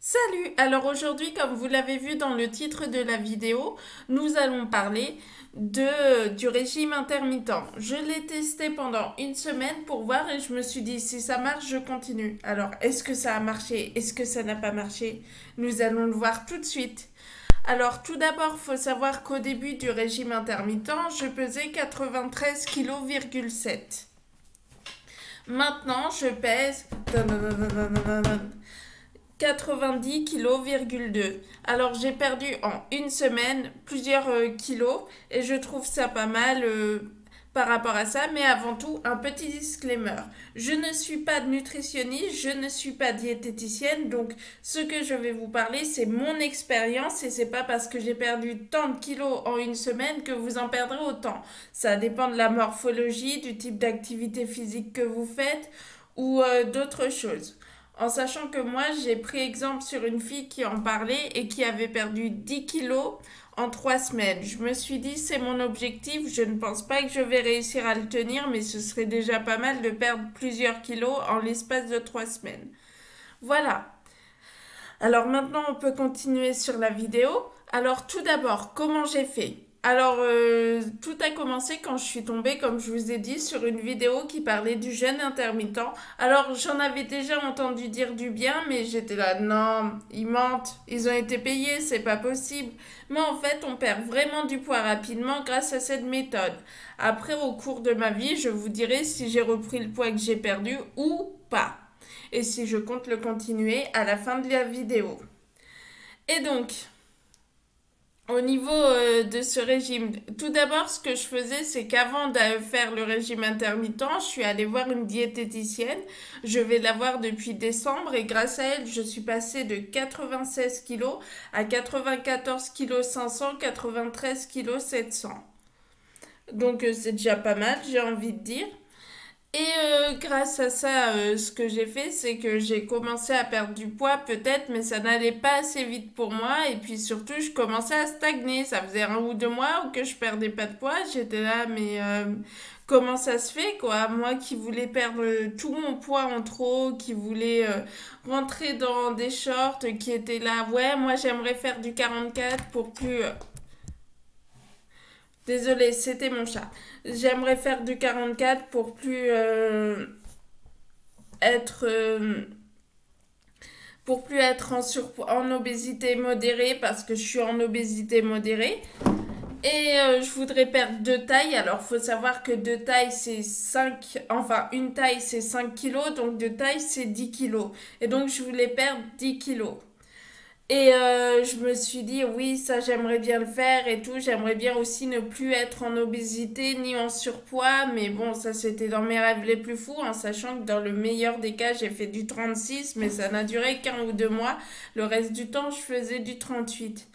Salut! Alors aujourd'hui, comme vous l'avez vu dans le titre de la vidéo, nous allons parler du régime intermittent. Je l'ai testé pendant une semaine pour voir et je me suis dit si ça marche, je continue. Alors, est-ce que ça a marché? Est-ce que ça n'a pas marché? Nous allons le voir tout de suite. Alors, tout d'abord, il faut savoir qu'au début du régime intermittent, je pesais 93,7 kg. Maintenant, je pèse 90,2 kg. Alors j'ai perdu en une semaine plusieurs kilos et je trouve ça pas mal par rapport à ça. Mais avant tout, un petit disclaimer. Je ne suis pas nutritionniste, je ne suis pas diététicienne, donc ce que je vais vous parler, c'est mon expérience et c'est pas parce que j'ai perdu tant de kilos en une semaine que vous en perdrez autant. Ça dépend de la morphologie, du type d'activité physique que vous faites ou d'autres choses. En sachant que moi, j'ai pris exemple sur une fille qui en parlait et qui avait perdu 10 kilos en 3 semaines. Je me suis dit, c'est mon objectif, je ne pense pas que je vais réussir à le tenir, mais ce serait déjà pas mal de perdre plusieurs kilos en l'espace de 3 semaines. Voilà. Alors maintenant, on peut continuer sur la vidéo. Alors tout d'abord, comment j'ai fait? Alors, tout a commencé quand je suis tombée, comme je vous ai dit, sur une vidéo qui parlait du jeûne intermittent. Alors, j'en avais déjà entendu dire du bien, mais j'étais là, non, ils mentent, ils ont été payés, c'est pas possible. Mais en fait, on perd vraiment du poids rapidement grâce à cette méthode. Après, au cours de ma vie, je vous dirai si j'ai repris le poids que j'ai perdu ou pas. Et si je compte le continuer à la fin de la vidéo. Et donc, au niveau de ce régime, tout d'abord, ce que je faisais, c'est qu'avant de faire le régime intermittent, je suis allée voir une diététicienne. Je vais la voir depuis décembre et grâce à elle, je suis passée de 96 kilos à 94 kg 500, 93 kg 700. Donc c'est déjà pas mal, j'ai envie de dire. Et grâce à ça, ce que j'ai fait, c'est que j'ai commencé à perdre du poids peut-être, mais ça n'allait pas assez vite pour moi. Et puis surtout, je commençais à stagner. Ça faisait 1 ou 2 mois où que je perdais pas de poids. J'étais là, mais comment ça se fait, quoi? Moi qui voulais perdre tout mon poids en trop, qui voulais rentrer dans des shorts, qui était là, ouais, moi j'aimerais faire du 44 pour plus... Désolée, c'était mon chat. J'aimerais faire du 44 pour plus être en obésité modérée parce que je suis en obésité modérée. Et je voudrais perdre 2 tailles. Alors, faut savoir que 2 tailles, c'est 5... Enfin, une taille, c'est 5 kilos. Donc, 2 tailles, c'est 10 kilos. Et donc, je voulais perdre 10 kilos. Et je me suis dit, oui, ça j'aimerais bien le faire et tout. J'aimerais bien aussi ne plus être en obésité ni en surpoids. Mais bon, ça c'était dans mes rêves les plus fous, en sachant que dans le meilleur des cas, j'ai fait du 36, mais ça n'a duré qu'1 ou 2 mois. Le reste du temps, je faisais du 38.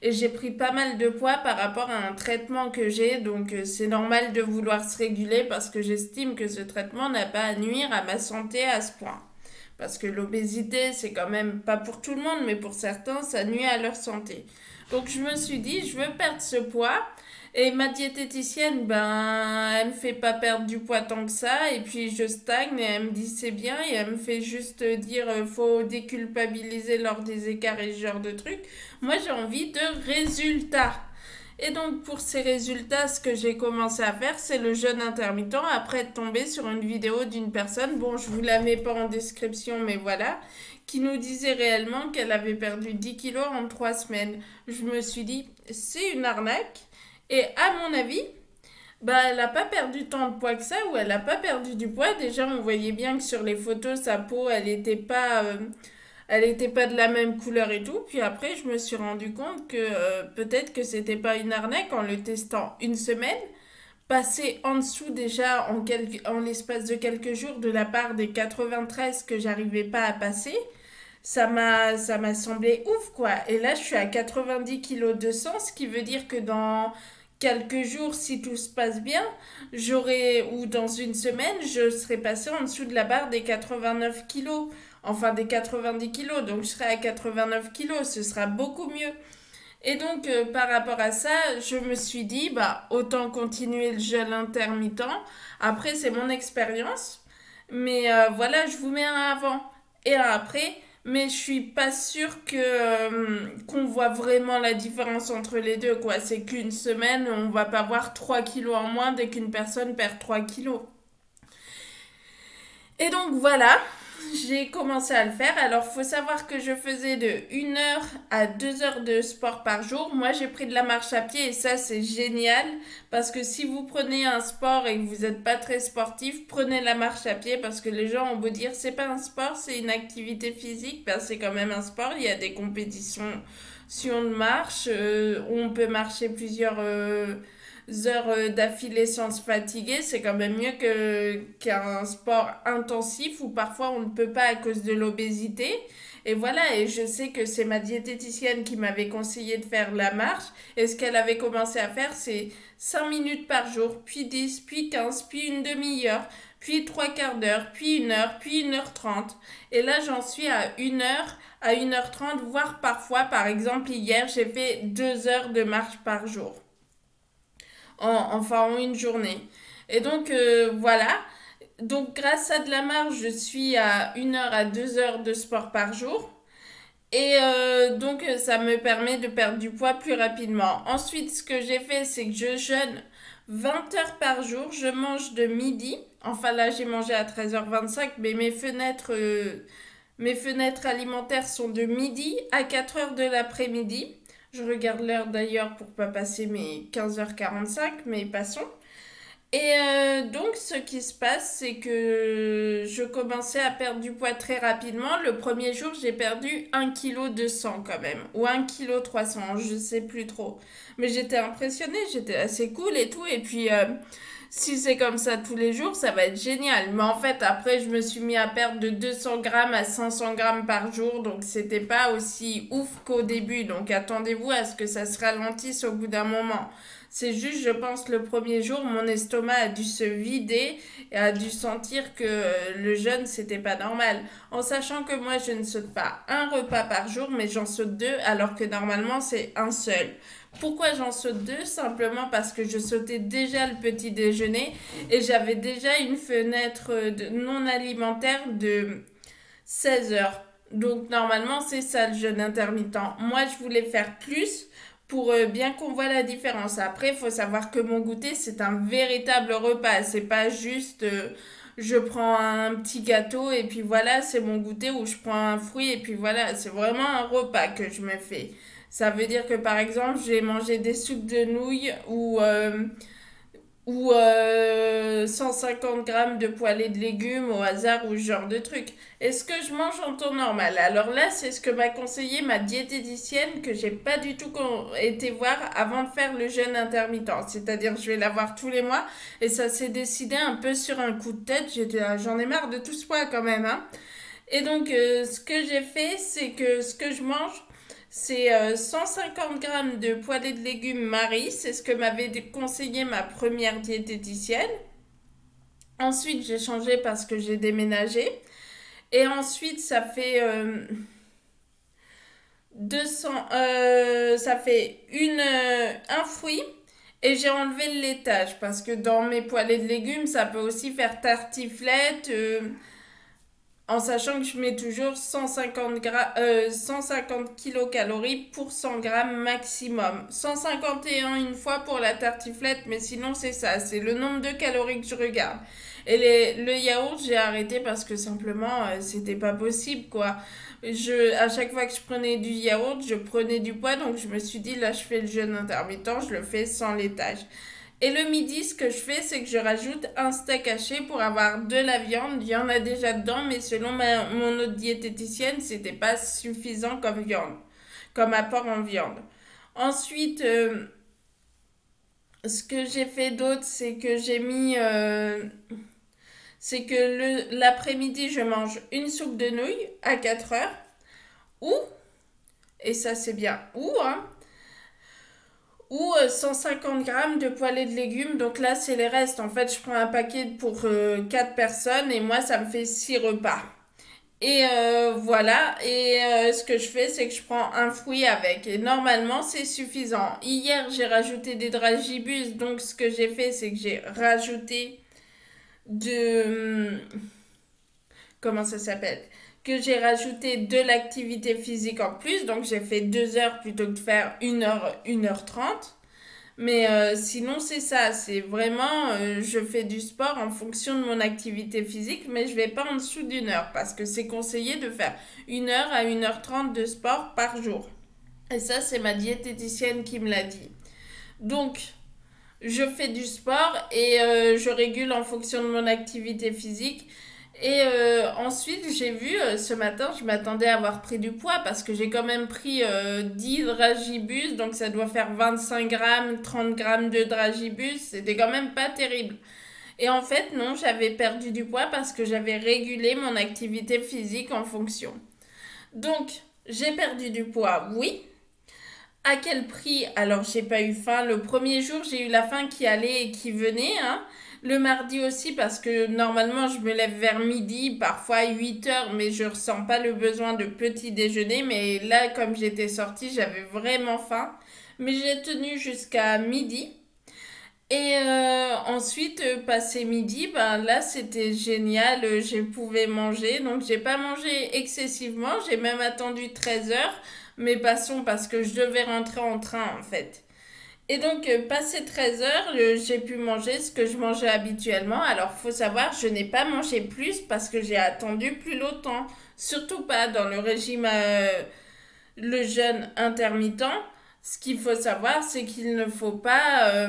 Et j'ai pris pas mal de poids par rapport à un traitement que j'ai. Donc c'est normal de vouloir se réguler parce que j'estime que ce traitement n'a pas à nuire à ma santé à ce point. Parce que l'obésité, c'est quand même pas pour tout le monde, mais pour certains, ça nuit à leur santé. Donc je me suis dit, je veux perdre ce poids. Et ma diététicienne, ben, elle me fait pas perdre du poids tant que ça. Et puis je stagne et elle me dit c'est bien. Et elle me fait juste dire, faut déculpabiliser lors des écarts et ce genre de trucs. Moi, j'ai envie de résultats. Et donc pour ces résultats, ce que j'ai commencé à faire, c'est le jeûne intermittent après être tombé sur une vidéo d'une personne, bon je vous la mets pas en description mais voilà, qui nous disait réellement qu'elle avait perdu 10 kilos en 3 semaines. Je me suis dit, c'est une arnaque et à mon avis, bah elle n'a pas perdu tant de poids que ça ou elle n'a pas perdu du poids. Déjà on voyait bien que sur les photos sa peau elle était pas de la même couleur et tout. Puis après, je me suis rendu compte que peut-être que c'était pas une arnaque en le testant une semaine. Passer en dessous déjà en l'espace de quelques jours de la part des 93 que j'arrivais pas à passer, ça m'a semblé ouf quoi. Et là, je suis à 90 kg 200, ce qui veut dire que dans quelques jours, si tout se passe bien, ou dans une semaine, je serai passée en dessous de la barre des 89 kilos. Enfin, des 90 kilos. Donc, je serai à 89 kilos. Ce sera beaucoup mieux. Et donc, par rapport à ça, je me suis dit, bah, autant continuer le jeûne intermittent. Après, c'est mon expérience. Mais voilà, je vous mets un avant et un après. mais je suis pas sûre qu'on voit vraiment la différence entre les deux, quoi. C'est qu'une semaine, on va pas voir 3 kilos en moins dès qu'une personne perd 3 kilos. Et donc voilà, j'ai commencé à le faire. Alors, faut savoir que je faisais de 1 heure à 2 heures de sport par jour. Moi, j'ai pris de la marche à pied et ça, c'est génial. Parce que si vous prenez un sport et que vous n'êtes pas très sportif, prenez la marche à pied parce que les gens ont beau dire c'est pas un sport, c'est une activité physique. Ben, c'est quand même un sport. Il y a des compétitions de marche. On peut marcher plusieurs heures d'affilée sans se fatiguer, c'est quand même mieux qu'un sport intensif où parfois on ne peut pas à cause de l'obésité. Et voilà, et je sais que c'est ma diététicienne qui m'avait conseillé de faire la marche. Et ce qu'elle avait commencé à faire, c'est 5 minutes par jour, puis 10, puis 15, puis une demi-heure, puis 3/4 d'heure, puis 1 heure, puis 1 h 30. Et là, j'en suis à 1 heure, à 1 h 30, voire parfois, par exemple, hier, j'ai fait 2 heures de marche par jour enfin en une journée. Et donc voilà. Donc grâce à de la marche, je suis à 1 heure à 2 heures de sport par jour. Et donc ça me permet de perdre du poids plus rapidement. Ensuite, ce que j'ai fait, c'est que je jeûne 20 heures par jour. Je mange de midi. Enfin là, j'ai mangé à 13h25, mais mes fenêtres alimentaires sont de midi à 4 heures de l'après-midi. Je regarde l'heure d'ailleurs pour pas passer mes 15h45, mais passons. Et donc, ce qui se passe, c'est que je commençais à perdre du poids très rapidement. Le premier jour, j'ai perdu 1,2 kg quand même, ou 1,3 kg, je sais plus trop. Mais j'étais impressionnée, j'étais assez cool et tout. Et puis, si c'est comme ça tous les jours, ça va être génial. Mais en fait, après, je me suis mis à perdre de 200 grammes à 500 grammes par jour. Donc, c'était pas aussi ouf qu'au début. Donc, attendez-vous à ce que ça se ralentisse au bout d'un moment. C'est juste, je pense, le premier jour, mon estomac a dû se vider et a dû sentir que le jeûne, c'était pas normal. En sachant que moi, je ne saute pas un repas par jour, mais j'en saute deux, alors que normalement, c'est un seul. Pourquoi j'en saute deux? Simplement parce que je sautais déjà le petit déjeuner et j'avais déjà une fenêtre non alimentaire de 16 heures. Donc normalement c'est ça le jeûne intermittent. Moi je voulais faire plus pour bien qu'on voit la différence. Après il faut savoir que mon goûter c'est un véritable repas. C'est pas juste je prends un petit gâteau et puis voilà c'est mon goûter ou je prends un fruit et puis voilà c'est vraiment un repas que je me fais. Ça veut dire que par exemple, j'ai mangé des soupes de nouilles ou 150 grammes de poêlée de légumes au hasard ou ce genre de truc. Est-ce que je mange en temps normal? Alors là, c'est ce que m'a conseillé ma diététicienne que j'ai pas du tout été voir avant de faire le jeûne intermittent. C'est-à-dire, je vais la voir tous les mois et ça s'est décidé un peu sur un coup de tête. J'étais là, j'en ai marre de tout ce poids quand même, hein. Et donc, ce que j'ai fait, c'est que ce que je mange, c'est 150 grammes de poêlée de légumes Marie, c'est ce que m'avait conseillé ma première diététicienne. Ensuite, j'ai changé parce que j'ai déménagé. Et ensuite, ça fait 200, ça fait un fruit. Et j'ai enlevé le laitage parce que dans mes poêlées de légumes, ça peut aussi faire tartiflette. En sachant que je mets toujours 150 kilocalories pour 100 grammes maximum. 151 une fois pour la tartiflette, mais sinon c'est ça, c'est le nombre de calories que je regarde. Et le yaourt, j'ai arrêté parce que simplement, c'était pas possible, quoi. À chaque fois que je prenais du yaourt, je prenais du poids, donc je me suis dit, là, je fais le jeûne intermittent, je le fais sans laitage. Et le midi, ce que je fais, c'est que je rajoute un steak haché pour avoir de la viande. Il y en a déjà dedans, mais selon mon autre diététicienne, c'était pas suffisant comme viande, comme apport en viande. Ensuite, ce que j'ai fait d'autre, c'est que c'est que l'après-midi, je mange une soupe de nouilles à 4 heures. Ou, et ça c'est bien, ou 150 grammes de poêlée de légumes. Donc là, c'est les restes. En fait, je prends un paquet pour 4 personnes et moi, ça me fait 6 repas. Et voilà. Et ce que je fais, c'est que je prends un fruit avec. Et normalement, c'est suffisant. Hier, j'ai rajouté des dragibus. Donc, ce que j'ai fait, c'est que j'ai rajouté de... comment ça s'appelle? que j'ai rajouté de l'activité physique en plus. Donc j'ai fait 2 heures plutôt que de faire 1 heure, 1 h 30. Mais sinon, c'est ça. C'est vraiment, je fais du sport en fonction de mon activité physique, mais je vais pas en dessous d'1 heure parce que c'est conseillé de faire 1 heure à 1 h 30 de sport par jour. Et ça, c'est ma diététicienne qui me l'a dit. Donc, je fais du sport et je régule en fonction de mon activité physique. Et ensuite, j'ai vu ce matin, je m'attendais à avoir pris du poids parce que j'ai quand même pris 10 dragibus, donc ça doit faire 25 grammes, 30 grammes de dragibus, c'était quand même pas terrible. Et en fait, non, j'avais perdu du poids parce que j'avais régulé mon activité physique en fonction. Donc, j'ai perdu du poids, oui. À quel prix? Alors, j'ai pas eu faim. Le premier jour, j'ai eu la faim qui allait et qui venait, hein. Le mardi aussi, parce que normalement, je me lève vers midi, parfois 8 heures, mais je ressens pas le besoin de petit déjeuner. Mais là, comme j'étais sortie, j'avais vraiment faim. Mais j'ai tenu jusqu'à midi. Et ensuite, passé midi, ben là, c'était génial. Je pouvais manger. Donc, j'ai pas mangé excessivement. J'ai même attendu 13 heures. Mais passons parce que je devais rentrer en train, en fait. Et donc, passé 13 heures, j'ai pu manger ce que je mangeais habituellement. Alors, faut savoir, je n'ai pas mangé plus parce que j'ai attendu plus longtemps. Surtout pas dans le régime, le jeûne intermittent. Ce qu'il faut savoir, c'est qu'il ne faut pas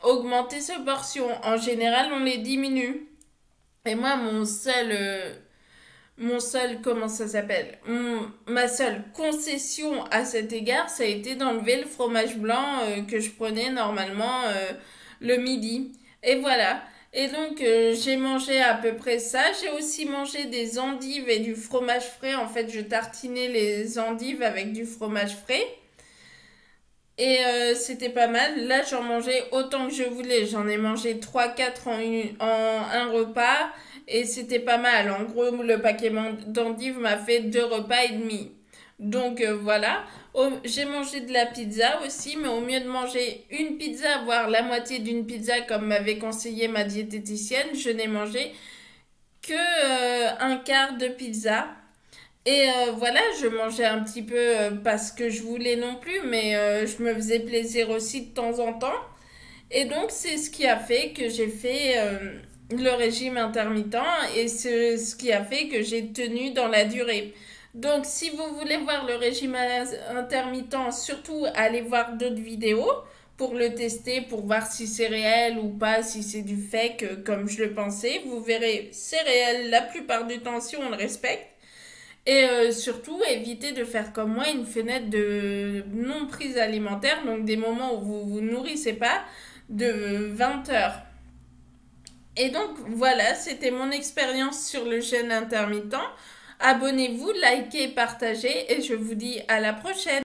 augmenter ses portions. En général, on les diminue. Et moi, comment ça s'appelle? Ma seule concession à cet égard, ça a été d'enlever le fromage blanc que je prenais normalement le midi. Et voilà. Et donc, j'ai mangé à peu près ça. J'ai aussi mangé des endives et du fromage frais. En fait, je tartinais les endives avec du fromage frais. Et c'était pas mal. Là, j'en mangeais autant que je voulais. J'en ai mangé 3 4 en un repas. Et c'était pas mal. En gros, le paquet d'endives m'a fait 2 repas et demi. Donc voilà. J'ai mangé de la pizza aussi. Mais au mieux de manger une pizza, voire la moitié d'une pizza, comme m'avait conseillé ma diététicienne, je n'ai mangé que un quart de pizza. Et voilà, je mangeais un petit peu pas ce que je voulais non plus, mais je me faisais plaisir aussi de temps en temps. Et donc, c'est ce qui a fait que j'ai fait le régime intermittent et c'est ce qui a fait que j'ai tenu dans la durée. Donc, si vous voulez voir le régime intermittent, surtout allez voir d'autres vidéos pour le tester, pour voir si c'est réel ou pas, si c'est du fake comme je le pensais. Vous verrez, c'est réel la plupart du temps si on le respecte. Et surtout, évitez de faire comme moi une fenêtre de non-prise alimentaire, donc des moments où vous vous nourrissez pas, de 20 heures. Et donc voilà, c'était mon expérience sur le jeûne intermittent. Abonnez-vous, likez, partagez et je vous dis à la prochaine.